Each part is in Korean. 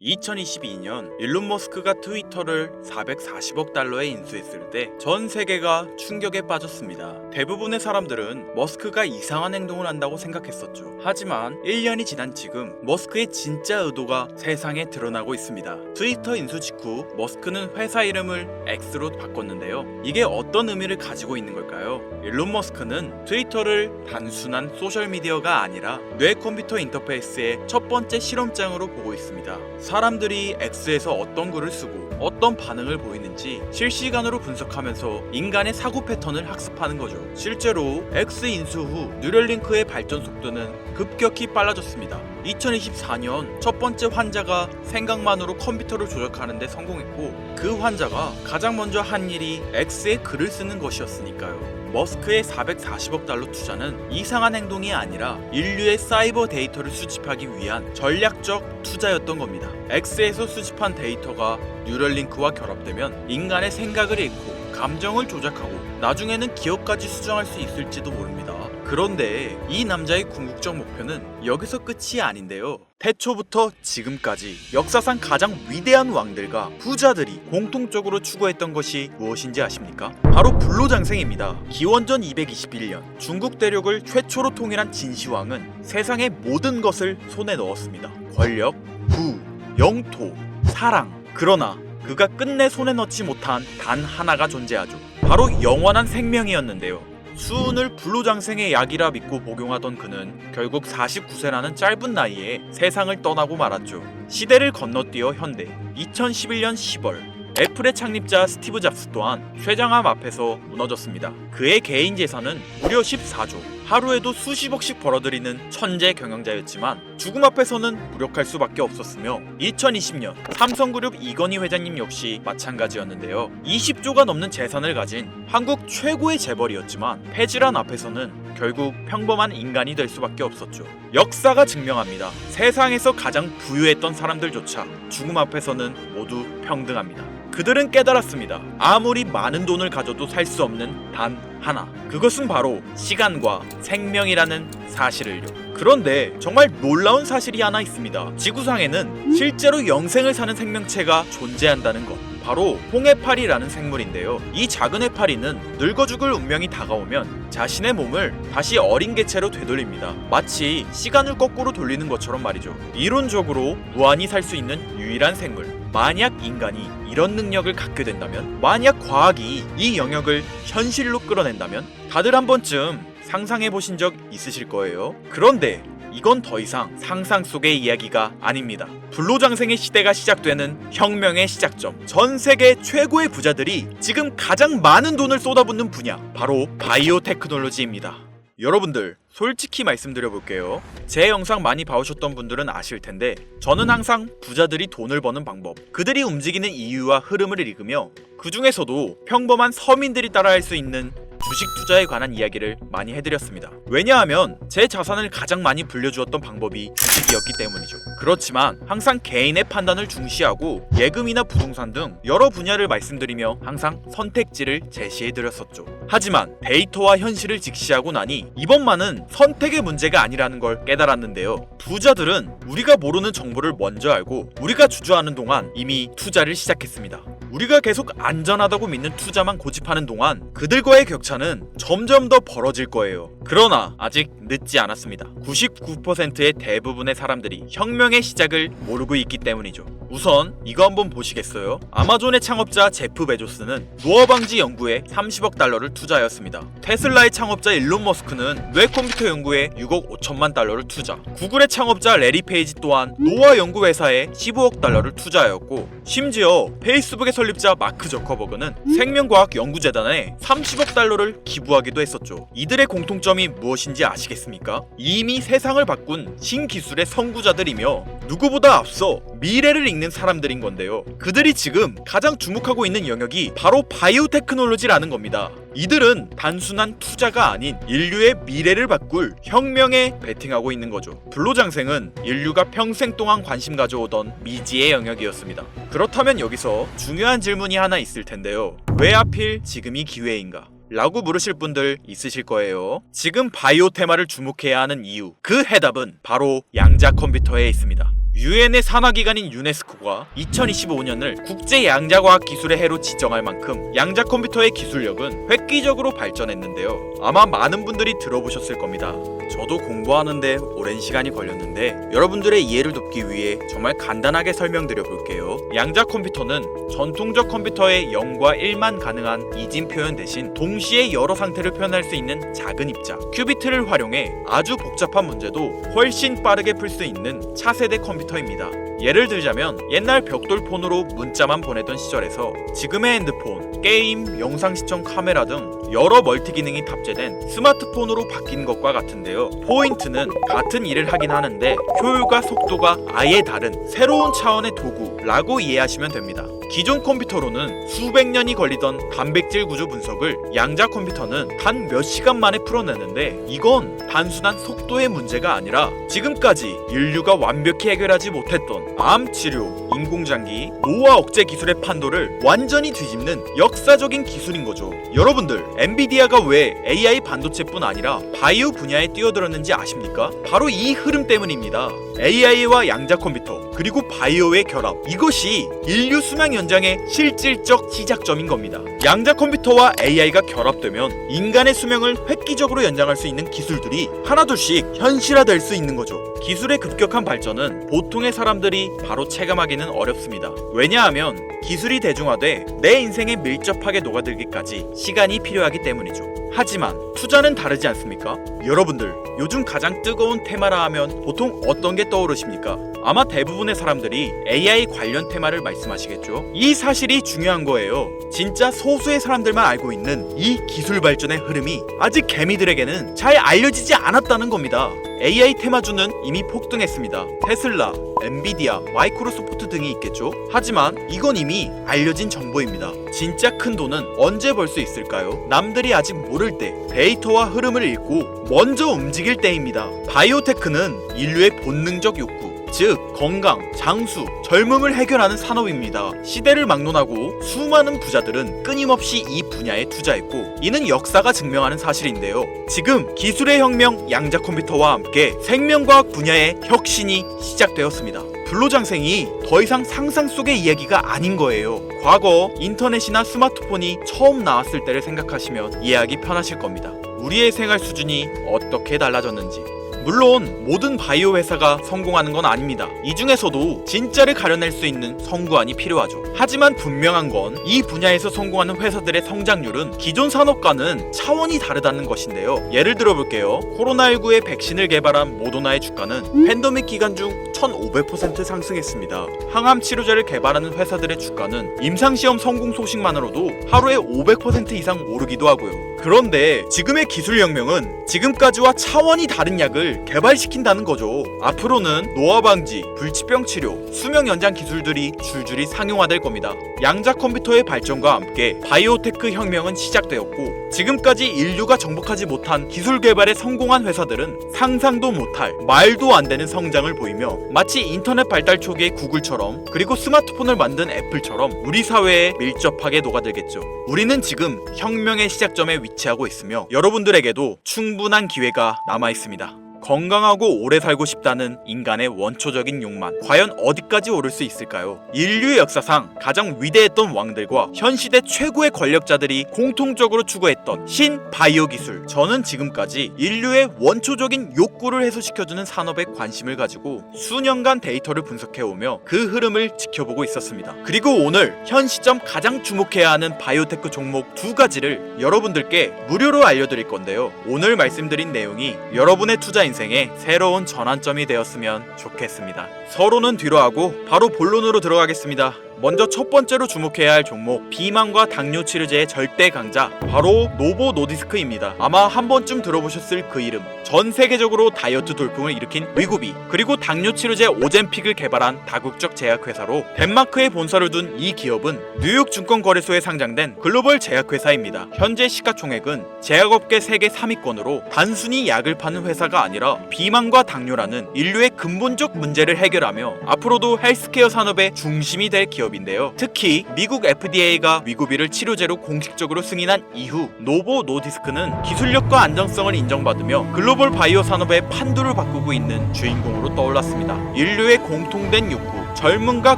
2022년 일론 머스크가 트위터를 440억 달러에 인수했을 때 전 세계가 충격에 빠졌습니다. 대부분의 사람들은 머스크가 이상한 행동을 한다고 생각했었죠. 하지만 1년이 지난 지금 머스크의 진짜 의도가 세상에 드러나고 있습니다. 트위터 인수 직후 머스크는 회사 이름을 X로 바꿨는데요. 이게 어떤 의미를 가지고 있는 걸까요? 일론 머스크는 트위터를 단순한 소셜미디어가 아니라 뇌 컴퓨터 인터페이스의 첫 번째 실험장으로 보고 있습니다. 사람들이 X에서 어떤 글을 쓰고 어떤 반응을 보이는지 실시간으로 분석하면서 인간의 사고 패턴을 학습하는 거죠. 실제로 X 인수 후 뉴럴링크의 발전 속도는 급격히 빨라졌습니다. 2024년 첫 번째 환자가 생각만으로 컴퓨터를 조작하는 데 성공했고, 그 환자가 가장 먼저 한 일이 X에 글을 쓰는 것이었으니까요. 머스크의 440억 달러 투자는 이상한 행동이 아니라 인류의 사이버 데이터를 수집하기 위한 전략적 투자였던 겁니다. X에서 수집한 데이터가 뉴럴링크와 결합되면 인간의 생각을 읽고 감정을 조작하고 나중에는 기억까지 수정할 수 있을지도 모릅니다. 그런데 이 남자의 궁극적 목표는 여기서 끝이 아닌데요. 태초부터 지금까지 역사상 가장 위대한 왕들과 부자들이 공통적으로 추구했던 것이 무엇인지 아십니까? 바로 불로장생입니다. 기원전 221년 중국 대륙을 최초로 통일한 진시황은 세상의 모든 것을 손에 넣었습니다. 권력, 부, 영토, 사랑. 그러나 그가 끝내 손에 넣지 못한 단 하나가 존재하죠. 바로 영원한 생명이었는데요. 수은을 불로장생의 약이라 믿고 복용하던 그는 결국 49세라는 짧은 나이에 세상을 떠나고 말았죠. 시대를 건너뛰어 현대 2011년 10월 애플의 창립자 스티브 잡스 또한 쇠장암 앞에서 무너졌습니다. 그의 개인 재산은 무려 14조, 하루에도 수십억씩 벌어들이는 천재 경영자였지만 죽음 앞에서는 무력할 수밖에 없었으며 2020년 삼성그룹 이건희 회장님 역시 마찬가지였는데요. 20조가 넘는 재산을 가진 한국 최고의 재벌이었지만 폐질환 앞에서는 결국 평범한 인간이 될 수밖에 없었죠. 역사가 증명합니다. 세상에서 가장 부유했던 사람들조차 죽음 앞에서는 모두 평등합니다. 그들은 깨달았습니다. 아무리 많은 돈을 가져도 살 수 없는 단 하나. 그것은 바로 시간과 생명이라는 사실을요. 그런데 정말 놀라운 사실이 하나 있습니다. 지구상에는 실제로 영생을 사는 생명체가 존재한다는 것. 바로 홍해파리라는 생물인데요. 이 작은 해파리는 늙어 죽을 운명이 다가오면 자신의 몸을 다시 어린 개체로 되돌립니다. 마치 시간을 거꾸로 돌리는 것처럼 말이죠. 이론적으로 무한히 살 수 있는 유일한 생물. 만약 인간이 이런 능력을 갖게 된다면, 만약 과학이 이 영역을 현실로 끌어낸다면 다들 한 번쯤 상상해 보신 적 있으실 거예요. 그런데 이건 더 이상 상상 속의 이야기가 아닙니다. 불로장생의 시대가 시작되는 혁명의 시작점. 전 세계 최고의 부자들이 지금 가장 많은 돈을 쏟아붓는 분야, 바로 바이오 테크놀로지입니다. 여러분들, 솔직히 말씀드려볼게요. 제 영상 많이 봐오셨던 분들은 아실 텐데 저는 항상 부자들이 돈을 버는 방법, 그들이 움직이는 이유와 흐름을 읽으며 그 중에서도 평범한 서민들이 따라할 수 있는 주식 투자에 관한 이야기를 많이 해드렸습니다. 왜냐하면 제 자산을 가장 많이 불려주었던 방법이 주식이었기 때문이죠. 그렇지만 항상 개인의 판단을 중시하고 예금이나 부동산 등 여러 분야를 말씀드리며 항상 선택지를 제시해드렸었죠. 하지만 데이터와 현실을 직시하고 나니 이번만은 선택의 문제가 아니라는 걸 깨달았는데요. 부자들은 우리가 모르는 정보를 먼저 알고 우리가 주저하는 동안 이미 투자를 시작했습니다. 우리가 계속 안전하다고 믿는 투자만 고집하는 동안 그들과의 격차는 점점 더 벌어질 거예요. 그러나 아직 늦지 않았습니다. 99%의 대부분의 사람들이 혁명의 시작을 모르고 있기 때문이죠. 우선 이거 한번 보시겠어요? 아마존의 창업자 제프 베조스는 노화 방지 연구에 30억 달러를 투자하였습니다. 테슬라의 창업자 일론 머스크는 뇌 컴퓨터 연구에 6억 5천만 달러를 투자. 구글의 창업자 레리 페이지 또한 노화 연구 회사에 15억 달러를 투자하였고, 심지어 페이스북의 설립자 마크 저커버그는 생명과학 연구재단에 30억 달러를 기부하기도 했었죠. 이들의 공통점이 무엇인지 아시겠습니까? 이미 세상을 바꾼 신기술의 선구자들이며 누구보다 앞서 미래를 읽는 사람들인 건데요. 그들이 지금 가장 주목하고 있는 영역이 바로 바이오 테크놀로지라는 겁니다. 이들은 단순한 투자가 아닌 인류의 미래를 바꿀 혁명에 베팅하고 있는 거죠. 불로장생은 인류가 평생 동안 관심 가져오던 미지의 영역이었습니다. 그렇다면 여기서 중요한 질문이 하나 있을 텐데요. 왜 하필 지금이 기회인가? 라고 물으실 분들 있으실 거예요. 지금 바이오 테마를 주목해야 하는 이유, 그 해답은 바로 양자 컴퓨터에 있습니다. 유엔의 산하기관인 유네스코가 2025년을 국제 양자과학 기술의 해로 지정할 만큼 양자 컴퓨터의 기술력은 획기적으로 발전했는데요. 아마 많은 분들이 들어보셨을 겁니다. 저도 공부하는데 오랜 시간이 걸렸는데 여러분들의 이해를 돕기 위해 정말 간단하게 설명드려 볼게요. 양자 컴퓨터는 전통적 컴퓨터의 0과 1만 가능한 이진 표현 대신 동시에 여러 상태를 표현할 수 있는 작은 입자 큐비트를 활용해 아주 복잡한 문제도 훨씬 빠르게 풀 수 있는 차세대 컴퓨터입니다. 예를 들자면 옛날 벽돌폰으로 문자만 보내던 시절에서 지금의 핸드폰, 게임, 영상 시청 카메라 등 여러 멀티 기능이 탑재된 스마트폰으로 바뀐 것과 같은데요. 포인트는 같은 일을 하긴 하는데 효율과 속도가 아예 다른 새로운 차원의 도구라고 이해하시면 됩니다. 기존 컴퓨터로는 수백 년이 걸리던 단백질 구조 분석을 양자 컴퓨터는 단 몇 시간 만에 풀어내는데 이건 단순한 속도의 문제가 아니라 지금까지 인류가 완벽히 해결하지 못했던 암 치료, 인공장기, 노화 억제 기술의 판도를 완전히 뒤집는 역사적인 기술인 거죠. 여러분들, 엔비디아가 왜 AI 반도체뿐 아니라 바이오 분야에 뛰어들었는지 아십니까? 바로 이 흐름 때문입니다. AI와 양자 컴퓨터 그리고 바이오의 결합, 이것이 인류 수명 연장의 실질적 시작점인 겁니다. 양자 컴퓨터와 AI가 결합되면 인간의 수명을 획기적으로 연장할 수 있는 기술들이 하나둘씩 현실화될 수 있는 거죠. 기술의 급격한 발전은 보통의 사람들이 바로 체감하기는 어렵습니다. 왜냐하면 기술이 대중화돼 내 인생에 밀접하게 녹아들기까지 시간이 필요하기 때문이죠. 하지만 투자는 다르지 않습니까? 여러분들, 요즘 가장 뜨거운 테마라 하면 보통 어떤 게 떠오르십니까? 아마 대부분의 사람들이 AI 관련 테마를 말씀하시겠죠? 이 사실이 중요한 거예요. 진짜 소수의 사람들만 알고 있는 이 기술 발전의 흐름이 아직 개미들에게는 잘 알려지지 않았다는 겁니다. AI 테마주는 이미 폭등했습니다. 테슬라, 엔비디아, 마이크로소프트 등이 있겠죠? 하지만 이건 이미 알려진 정보입니다. 진짜 큰 돈은 언제 벌 수 있을까요? 남들이 아직 모를 때 데이터와 흐름을 읽고 먼저 움직일 때입니다. 바이오테크는 인류의 본능적 욕구, 즉 건강, 장수, 젊음을 해결하는 산업입니다. 시대를 막론하고 수많은 부자들은 끊임없이 이 분야에 투자했고 이는 역사가 증명하는 사실인데요. 지금 기술의 혁명 양자 컴퓨터와 함께 생명과학 분야의 혁신이 시작되었습니다. 불로장생이 더 이상 상상 속의 이야기가 아닌 거예요. 과거 인터넷이나 스마트폰이 처음 나왔을 때를 생각하시면 이해하기 편하실 겁니다. 우리의 생활 수준이 어떻게 달라졌는지. 물론 모든 바이오 회사가 성공하는 건 아닙니다. 이 중에서도 진짜를 가려낼 수 있는 성구안이 필요하죠. 하지만 분명한 건 이 분야에서 성공하는 회사들의 성장률은 기존 산업과는 차원이 다르다는 것인데요. 예를 들어 볼게요. 코로나19의 백신을 개발한 모더나의 주가는 팬데믹 기간 중 1500% 상승했습니다. 항암 치료제를 개발하는 회사들의 주가는 임상시험 성공 소식만으로도 하루에 500% 이상 오르기도 하고요. 그런데 지금의 기술 혁명은 지금까지와 차원이 다른 약을 개발시킨다는 거죠. 앞으로는 노화 방지, 불치병 치료, 수명 연장 기술들이 줄줄이 상용화될 겁니다. 양자 컴퓨터의 발전과 함께 바이오테크 혁명은 시작되었고 지금까지 인류가 정복하지 못한 기술 개발에 성공한 회사들은 상상도 못할 말도 안 되는 성장을 보이며 마치 인터넷 발달 초기의 구글처럼 그리고 스마트폰을 만든 애플처럼 우리 사회에 밀접하게 녹아들겠죠. 우리는 지금 혁명의 시작점에 위치하고 있으며 여러분들에게도 충분한 기회가 남아 있습니다. 건강하고 오래 살고 싶다는 인간의 원초적인 욕망, 과연 어디까지 오를 수 있을까요? 인류의 역사상 가장 위대했던 왕들과 현 시대 최고의 권력자들이 공통적으로 추구했던 신바이오 기술. 저는 지금까지 인류의 원초적인 욕구를 해소시켜주는 산업에 관심을 가지고 수년간 데이터를 분석해오며 그 흐름을 지켜보고 있었습니다. 그리고 오늘 현 시점 가장 주목해야 하는 바이오테크 종목 두 가지를 여러분들께 무료로 알려드릴 건데요. 오늘 말씀드린 내용이 여러분의 투자 인생의 새로운 전환점이 되었으면 좋겠습니다. 서로는 뒤로 하고 바로 본론으로 들어가겠습니다. 먼저 첫 번째로 주목해야 할 종목, 비만과 당뇨 치료제의 절대 강자, 바로 노보 노디스크입니다. 아마 한 번쯤 들어보셨을 그 이름. 전 세계적으로 다이어트 돌풍을 일으킨 위고비, 그리고 당뇨 치료제 오젬픽을 개발한 다국적 제약회사로 덴마크에 본사를 둔 이 기업은 뉴욕 증권거래소에 상장된 글로벌 제약회사입니다. 현재 시가총액은 제약업계 세계 3위권으로 단순히 약을 파는 회사가 아니라 비만과 당뇨라는 인류의 근본적 문제를 해결하며 앞으로도 헬스케어 산업의 중심이 될 기업 기업인데요. 특히 미국 FDA가 위고비를 치료제로 공식적으로 승인한 이후 노보 노디스크는 기술력과 안정성을 인정받으며 글로벌 바이오 산업의 판도를 바꾸고 있는 주인공으로 떠올랐습니다. 인류의 공통된 욕구, 젊음과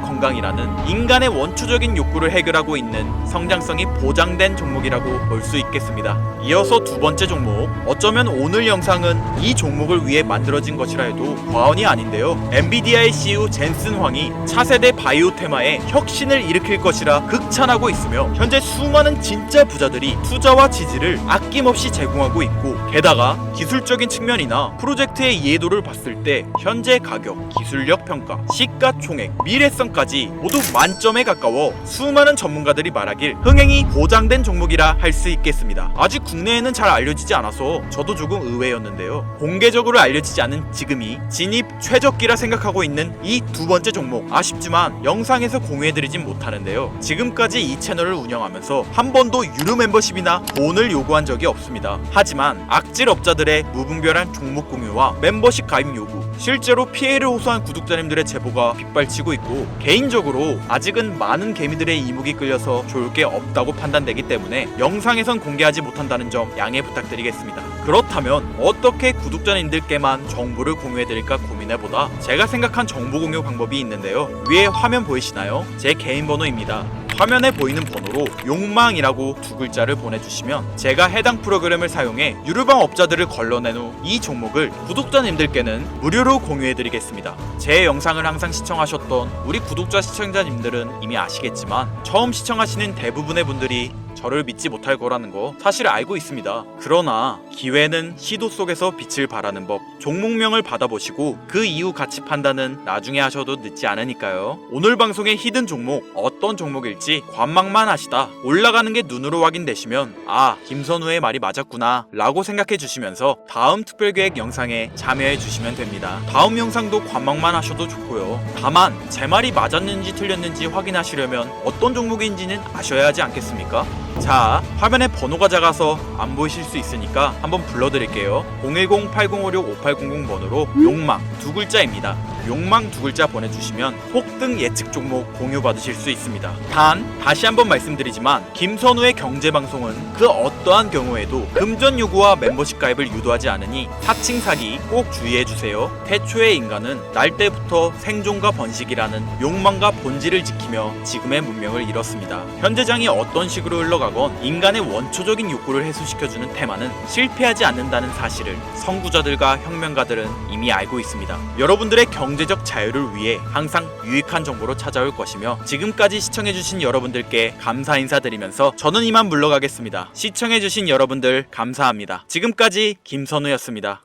건강이라는 인간의 원초적인 욕구를 해결하고 있는 성장성이 보장된 종목이라고 볼 수 있겠습니다. 이어서 두 번째 종목, 어쩌면 오늘 영상은 이 종목을 위해 만들어진 것이라 해도 과언이 아닌데요. 엔비디아의 CEO 젠슨 황이 차세대 바이오 테마에 혁신을 일으킬 것이라 극찬하고 있으며 현재 수많은 진짜 부자들이 투자와 지지를 아낌없이 제공하고 있고, 게다가 기술적인 측면이나 프로젝트의 이해도를 봤을 때 현재 가격, 기술력 평가, 시가총액, 미래성까지 모두 만점에 가까워 수많은 전문가들이 말하길 흥행이 보장된 종목이라 할 수 있겠습니다. 아직 국내에는 잘 알려지지 않아서 저도 조금 의외였는데요. 공개적으로 알려지지 않은 지금이 진입 최적기라 생각하고 있는 이 두 번째 종목, 아쉽지만 영상에서 공유해드리진 못하는데요. 지금까지 이 채널을 운영하면서 한 번도 유료 멤버십이나 돈을 요구한 적이 없습니다. 하지만 악질 업자들의 무분별한 종목 공유와 멤버십 가입 요구, 실제로 피해를 호소한 구독자님들의 제보가 빗발치고 있고, 개인적으로 아직은 많은 개미들의 이목이 끌려서 좋을 게 없다고 판단되기 때문에 영상에선 공개하지 못한다는 점 양해 부탁드리겠습니다. 그렇다면 어떻게 구독자님들께만 정보를 공유해드릴까 고민해보다 제가 생각한 정보 공유 방법이 있는데요. 위에 화면 보이시나요? 제 개인 번호입니다. 화면에 보이는 번호로 욕망이라고 두 글자를 보내주시면 제가 해당 프로그램을 사용해 유료방 업자들을 걸러낸 후 이 종목을 구독자님들께는 무료로 공유해드리겠습니다. 제 영상을 항상 시청하셨던 우리 구독자 시청자님들은 이미 아시겠지만 처음 시청하시는 대부분의 분들이 저를 믿지 못할 거라는 거 사실 알고 있습니다. 그러나 기회는 시도 속에서 빛을 발하는 법, 종목명을 받아보시고 그 이후 가치 판단은 나중에 하셔도 늦지 않으니까요. 오늘 방송의 히든 종목, 어떤 종목일지 관망만 하시다 올라가는 게 눈으로 확인되시면 아, 김선우의 말이 맞았구나 라고 생각해 주시면서 다음 특별계획 영상에 참여해 주시면 됩니다. 다음 영상도 관망만 하셔도 좋고요. 다만 제 말이 맞았는지 틀렸는지 확인하시려면 어떤 종목인지는 아셔야 하지 않겠습니까? 자, 화면에 번호가 작아서 안 보이실 수 있으니까 한번 불러드릴게요. 010-8056-5800 번호로 욕망 두 글자입니다. 욕망 두 글자 보내주시면 폭등 예측 종목 공유 받으실 수 있습니다. 단 다시 한번 말씀드리지만 김선우의 경제방송은 그 어떠한 경우에도 금전 요구와 멤버십 가입을 유도하지 않으니 사칭 사기 꼭 주의해주세요. 태초의 인간은 날 때부터 생존과 번식이라는 욕망과 본질을 지키며 지금의 문명을 이뤘습니다. 현재장이 어떤 식으로 흘러가건 인간의 원초적인 욕구를 해소시켜주는 테마는 실패하지 않는다는 사실을 선구자들과 혁명가들은 이미 알고 있습니다. 여러분들의 경제적 자유를 위해 항상 유익한 정보로 찾아올 것이며, 지금까지 시청해주신 여러분들께 감사 인사드리면서 저는 이만 물러가겠습니다. 시청해주신 여러분들 감사합니다. 지금까지 김선우였습니다.